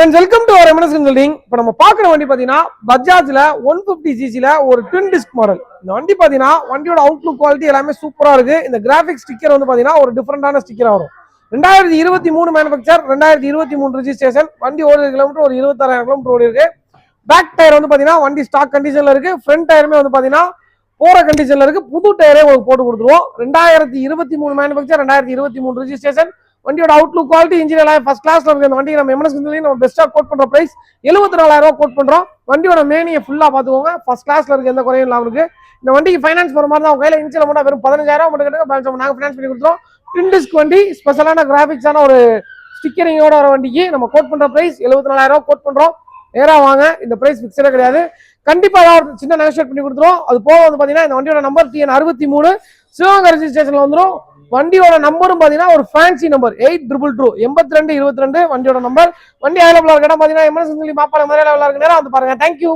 Friends welcome to our MNS consulting. இப்போ நம்ம பார்க்குற வண்டி பார்த்தீங்கன்னா பஜாஜ்ல 150 சிசில ஒரு ட்வின் டிஸ்க் மாடல். இந்த வண்டி பார்த்தீங்கன்னா வண்டியோட அவுட்லுக் குவாலிட்டி எல்லாமே சூப்பராக இருக்கு. இந்த கிராஃபிக்ஸ் ஸ்டிக்கர் வந்து பார்த்தீங்கன்னா ஒரு டிஃப்ரெண்டான ஸ்டிக்கராக வரும். 2023 மேனுஃபேக்சர், 2023 ரிஜிஸ்ட்ரேஷன். வண்டி ஓடி கிலோமீட்டர் ஒரு 26,000 கிலோமீட்டர் ஓடி இருக்கு. பேக் டயர் வந்து பார்த்தீங்கன்னா வண்டி ஸ்டாக் கண்டிஷன்ல இருக்கு. ஃப்ரண்ட் டயருமே வந்து பார்த்தீங்கன்னா போற கண்டிஷன்ல இருக்கு. புது டயரே போட்டு கொடுத்துருவோம். 2023 மேனுஃபேக்சர், 2023 ரிஜிஸ்ட்ரேஷன். வண்டியோட அவுட்லுக் குவாலிட்டி இன்ஜின் எல்லாம் ஃபர்ஸ்ட் கிளாஸ்ல இருக்கு. இந்த வண்டி நம்ம எம்என்எஸ் கன்சல்டிங் நம்ம பெஸ்டா கோட் பண்ற பிரைஸ் 74,000 கோட் பண்றோம். வண்டியோட மேனியை ஃபுல்லா பாத்துக்கோங்க. ஃபர்ஸ்ட் கிளாஸ்ல இருக்கு, எந்த குறையும் இல்லாம இருக்கு. இந்த வண்டிக்கு ஃபைனான்ஸ் போற மாதிரி தான். உங்க கையில இன்ஷியல் அமௌண்ட் வெறும் 15,000 மட்டும் கட்டுங்க, பேலன்ஸ் நாங்க ஃபைனான்ஸ் பண்ணி கொடுத்துறோம். ட்வின் டிஸ்க் வண்டி, ஸ்பெஷலான கிராபிக்ஸான ஒரு ஸ்டிக்கரிங்கோட வர வண்டிக்கு நம்ம கோட் பண்ற பிரைஸ் 74,000 கோட் பண்றோம். நேரா வாங்க, இந்த பிரைஸ் ஃபிக்ஸடே கிடையாது. கண்டிப்பா ஏதாவது சின்ன நெகோஷியேட் பண்ணி கொடுத்துருவோம். அது போக வந்து பாத்தீங்கன்னா இந்த வண்டியோட நம்பர் TN63 சிவகங்கை ரெஜிஸ்ட்ரேஷன்ல வந்துடும். வண்டியோட நம்பரும் பாத்தீங்கன்னா ஒரு ஃபேன்சி நம்பர் 8222 8222 வண்டியோட நம்பர். வண்டி அவைலபிளா இருக்க இடம் பாத்தீங்கன்னா எம்என்எஸ் கன்சல்டிங் மாப்பாள மதுரையில இருக்கு. நேரா வந்து பாருங்க. தேங்க்யூ.